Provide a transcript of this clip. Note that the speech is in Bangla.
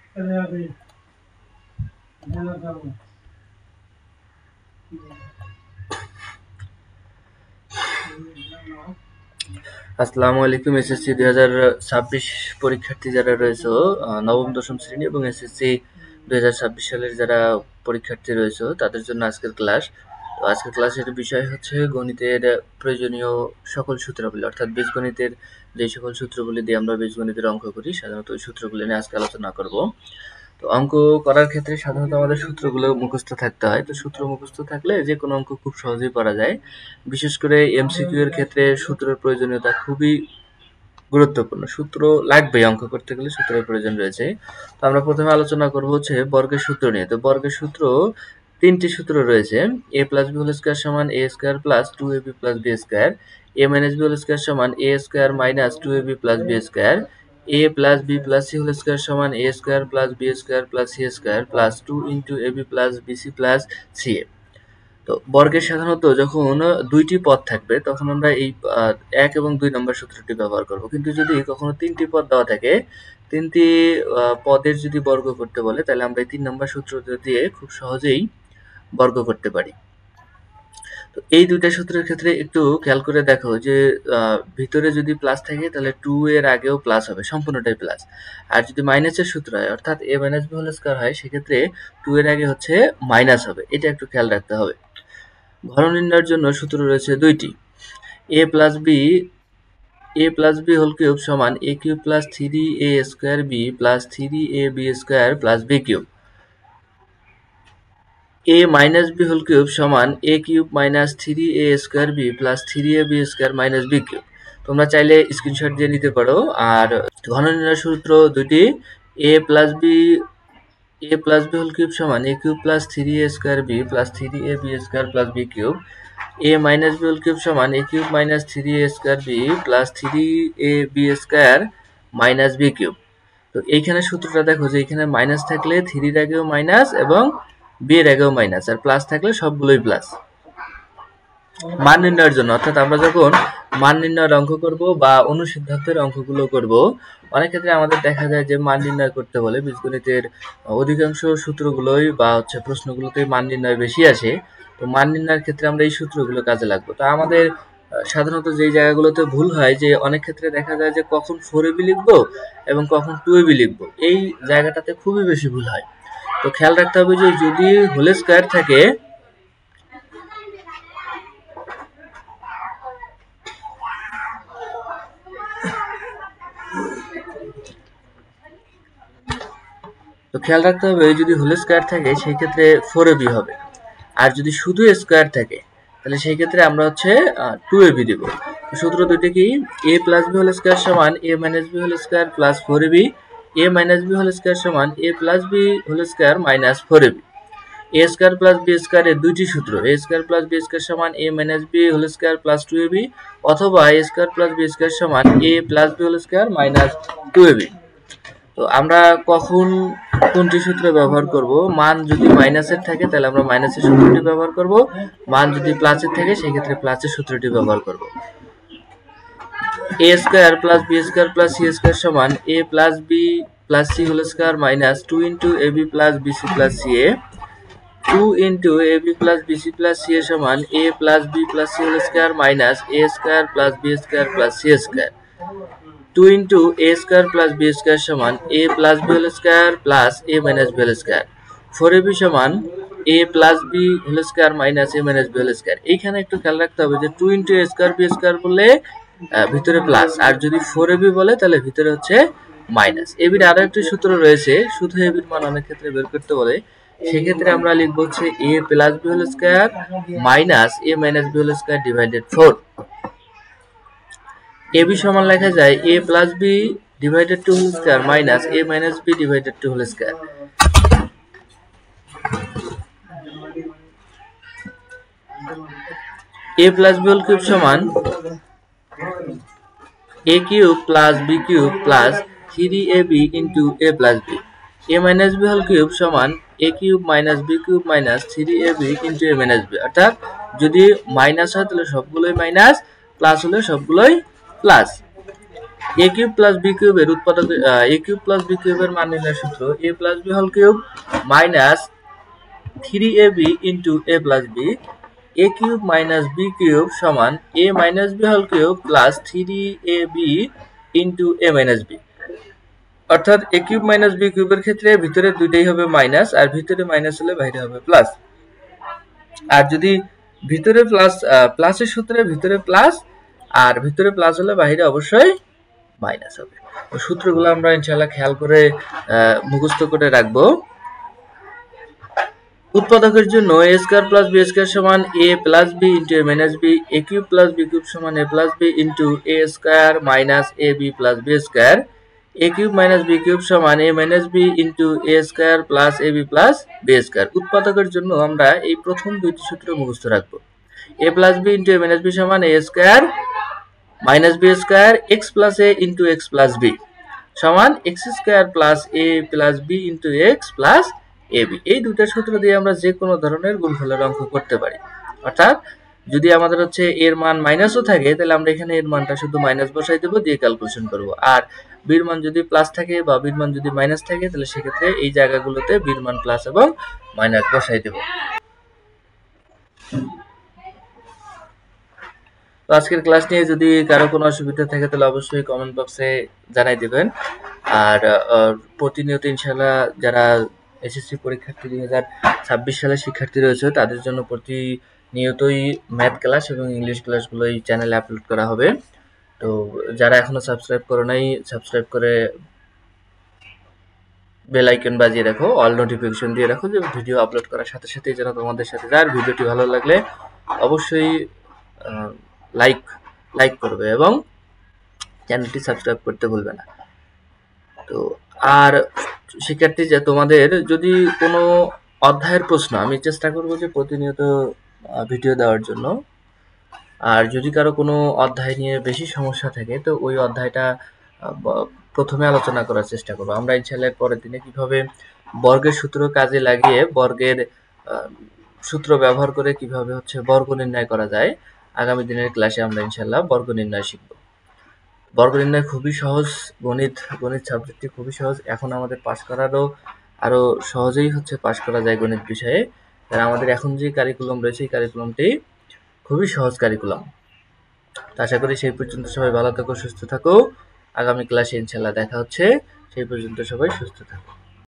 আসসালামু আলাইকুম। এসএসসি 2026 পরীক্ষার্থী যারা রয়েছে, নবম দশম শ্রেণী এবং এসএসসি 2026 সালের যারা পরীক্ষার্থী রয়েছে তাদের জন্য আজকের ক্লাস। তো আজকের ক্লাসের বিষয় হচ্ছে গণিতের প্রয়োজনীয় সকল সূত্রাবলী, অর্থাৎ বীজগণিতের যে সকল সূত্রগুলি দিয়ে আমরা বীজগণিতের অঙ্ক করি সাধারণত ওই সূত্রগুলি নিয়ে আজকে আলোচনা করব। তো অঙ্ক করার ক্ষেত্রে সাধারণত আমাদের সূত্রগুলো মুখস্থ থাকতে হয়। তো সূত্র মুখস্থ থাকলে যে কোনো অঙ্ক খুব সহজেই করা যায়। বিশেষ করে এমসিকিউ এর ক্ষেত্রে সূত্রের প্রয়োজনীয়তা খুবই গুরুত্বপূর্ণ। সূত্র লাগবে, অঙ্ক করতে গেলে সূত্রের প্রয়োজন রয়েছে। তো আমরা প্রথমে আলোচনা করব হচ্ছে বর্গের সূত্র নিয়ে। তো বর্গের সূত্র তিনটি সূত্র রয়েছে। a plus b whole square সমান a square plus 2ab plus b square, a minus b whole square সমান a square minus 2ab plus b square, a plus b plus c whole square সমান a square plus b square plus c square plus 2 into ab plus bc plus ca। তো বর্গের সাধারণত যখন দুইটি পদ থাকবে তখন আমরা এই 1 এবং 2 নম্বর সূত্রটি ব্যবহার করব। কিন্তু যদি কখনো তিনটি পদ দেওয়া থাকে, তিনটি পদের যদি বর্গ করতে বলে তাহলে আমরা এই 3 নম্বর সূত্র দিয়ে খুব সহজেই বর্গ করতে পারি। তো এই দুইটা সূত্রের ক্ষেত্রে একটু খেয়াল করে দেখো যে ভিতরে যদি প্লাস থাকে তাহলে 2 এর আগেও প্লাস হবে, সম্পূর্ণটাই প্লাস। আর যদি মাইনাসের সূত্র হয় অর্থাৎ a minus b whole square হয় সেক্ষেত্রে 2 এর আগে হচ্ছে মাইনাস হবে, এটা একটু খেয়াল রাখতে হবে। ঘন নির্ণয়ের জন্য সূত্র রয়েছে দুইটি। a plus b whole cube সমান a cube plus 3a square b plus 3ab square plus b cube. a minus b whole cube সমান a cube minus 3a square b plus 3ab square minus b cube. তোমরা চাইলে স্ক্রিনশট দিয়ে নিতে পারো। আর ঘন নির্ণয়ের সূত্র দুটি। a plus b whole cube সমান a cube plus 3a square b plus 3ab square plus b cube. a minus b whole cube সমান a cube minus 3a square b plus 3ab square minus b cube. তো এইখানে সূত্রটা দেখো যে এখানে মাইনাস থাকলে 3 এর আগেও মাইনাস এবং b এর আগেও মাইনাস, আর প্লাস থাকলে সবগুলোই প্লাস। মান নির্ণয়ের জন্য অর্থাৎ আমরা যখন মান নির্ণয়ের অঙ্ক করব বা অনুসিদ্ধান্তের অঙ্কগুলো করব, অনেক ক্ষেত্রে আমাদের দেখা যায় যে মান নির্ণয় করতে বলে বীজগণিতের অধিকাংশ সূত্রগুলোই বা হচ্ছে প্রশ্নগুলোতে মান নির্ণয় বেশি আসে। তো মান নির্ণয়ের ক্ষেত্রে আমরা এই সূত্রগুলো কাজে লাগবো। তো আমাদের সাধারণত যেই জায়গাগুলোতে ভুল হয় যে অনেক ক্ষেত্রে দেখা যায় যে কখন 4ab লিখবো এবং কখন 2ab লিখবো, এই জায়গাটাতে খুবই বেশি ভুল হয়। তো খেয়াল রাখতে হবে যে যদি হোল স্কয়ার থাকে যদি হোল স্কয়ার থাকে সেই ক্ষেত্রে 4ab হবে। আর যদি শুধু স্কয়ার থাকে তাহলে সেই ক্ষেত্রে আমরা হচ্ছে 2ab দেব। সূত্র দুইটা কি? a plus b whole square সমান a minus b whole square plus 4ab, a minus b whole square সমান a plus b whole square minus 4ab। a square plus b square এর দুইটি সূত্র, a square plus b square সমান a minus b whole square plus 2ab অথবা a square plus b square সমান a plus b whole square minus 2ab। তো আমরা কখন কোনটি সূত্র ব্যবহার করব? মান যদি মাইনাসের থাকে তাহলে আমরা মাইনাসের সূত্রটি ব্যবহার করব, মান যদি প্লাসের থাকে সেই ক্ষেত্রে প্লাসের সূত্রটি ব্যবহার করব। a square plus b square plus c square সমান a plus b plus c whole square minus 2 into ab plus bc plus ca। 2 into ab plus bc plus ca সমান a plus b plus c whole square minus a square plus b square plus c square. 2 into a square plus b square সমান a plus b whole square plus a minus b whole square. 4ab সমান a plus b whole square minus a minus b whole square. এইখানে একটু খেয়াল রাখতে হবে যে 2 into a square b square বললে ভিতরে প্লাস, আর যদি 4ab বলে তাহলে ভিতরে হচ্ছে মাইনাস। ab এর আরো একটি সূত্র রয়েছে, শুধু ab এর মান অনেক ক্ষেত্রে বের করতে বলে, সেক্ষেত্রে আমরা লিখব হচ্ছে a plus b whole square minus a minus b whole square divided 4। ab সমান লেখা যায় a plus b divided 2 whole square minus a minus b divided 2 whole square. a plus b whole cube সমান a cube plus b cube plus 3ab into a plus b। a minus b whole cube সমান a cube minus b cube minus 3ab into a minus b। অর্থাৎ যদি মাইনাস হয় তাহলে সবগুলোই মাইনাস, প্লাস হলে সবগুলোই প্লাস। এ কিউব প্লাস বি কিউবের উৎপাদক এ কিউব প্লাস বি কিউবের মান নির্ণয়ের সূত্র a plus b whole cube minus 3ab into a plus b a cube minus b cube সমান a minus b whole cube plus 3ab into a minus b. অর্থাৎ এ কিউব মাইনাস বি কিউবের ক্ষেত্রে ভিতরে দুইটাই হবে মাইনাস, আর ভিতরে মাইনাস হলে বাইরে হবে প্লাস। আর যদি ভিতরে প্লাস প্লাসের সূত্রে ভিতরে প্লাস, আর ভিতরে প্লাস হলে বাইরে অবশ্যই মাইনাস হবে। তো সূত্রগুলো আমরা ইনশাআল্লাহ খেয়াল করে মুখস্থ করে রাখবো। উৎপাদকের জন্য এ স্কয়ার প্লাস বি স্কয়ার সমান এ plus b into a minus B, a cube plus B cube সমান এ plus b into A square minus A B plus B square, A cube minus b cube সমান a minus B into A square plus a B plus B square. উৎপাদকের জন্য আমরা এই প্রথম দুইটি সূত্র মুখস্থ রাখবো। এ plus b into a minus B সমান এ square minus b square x plus a into x plus b সমান x square plus a plus b into x plus a b. এই দুইটা সূত্র দিয়ে আমরা যে কোনো ধরনের গুণফলের অঙ্ক করতে পারি। অর্থাৎ যদি আমাদের হচ্ছে এর মান মাইনাসও থাকে তাহলে আমরা এখানে এর মানটা শুধু মাইনাস বসাই দেবো, দিয়ে ক্যালকুলেশন করব। আর বির মান যদি প্লাস থাকে বা বির মান যদি মাইনাস থাকে তাহলে সেক্ষেত্রে এই জায়গাগুলোতে বির মান প্লাস এবং মাইনাস বসাই দেব। তো আজকের ক্লাস নিয়ে যদি কারো কোনো অসুবিধা থাকে তাহলে অবশ্যই কমেন্ট বক্সে জানাই দেবেন। আর প্রতিনিয়ত ইনশাআল্লাহ যারা এসএসসি পরীক্ষার্থী 2026 সালের শিক্ষার্থী রয়েছে তাদের জন্য প্রতিনিয়তই ম্যাথ ক্লাস এবং ইংলিশ ক্লাসগুলো এই চ্যানেলে আপলোড করা হবে। তো যারা এখনো সাবস্ক্রাইব করো নাই, সাবস্ক্রাইব করে বেল আইকন বাজিয়ে রাখো, অল নোটিফিকেশন দিয়ে রাখো, যে ভিডিও আপলোড করার সাথে সাথেই যেন তোমাদের সাথে যায়। আর ভিডিওটি ভালো লাগলে অবশ্যই লাইক করবে এবং চ্যানেলটি সাবস্ক্রাইব করতে ভুলবে না। তো আর শিক্ষার্থী, যে তোমাদের যদি কোনো অধ্যায়ের প্রশ্ন, আমি চেষ্টা করব যে প্রতিনিয়ত ভিডিও দেওয়ার জন্য। আর যদি কারো কোনো অধ্যায় নিয়ে বেশি সমস্যা থাকে তো ওই অধ্যায়টা প্রথমে আলোচনা করার চেষ্টা করব। আমরা ইনশাআল্লাহ পরের দিনে কিভাবে বর্গের সূত্র কাজে লাগিয়ে বর্গের সূত্র ব্যবহার করে কিভাবে হচ্ছে বর্গ নির্ণয় করা যায়, আগামী দিনের ক্লাসে আমরা ইনশাআল্লাহ বর্গ নির্ণয় শিখব। বর্গ নির্ণয় খুবই সহজ, গণিত সাবজেক্টটি খুবই সহজ। এখন আমাদের পাশ করারও আরো সহজেই হচ্ছে পাশ করা যায় গণিত বিষয়ে। কারণ আমাদের এখন যে কারিকুলাম রয়েছে এই কারিকুলামটি খুবই সহজ কারিকুলাম। আশা করি সেই পর্যন্ত সবাই ভালো থাকো, সুস্থ থাকো। আগামী ক্লাসে ইনশাআল্লাহ দেখা হচ্ছে। সেই পর্যন্ত সবাই সুস্থ থাকো।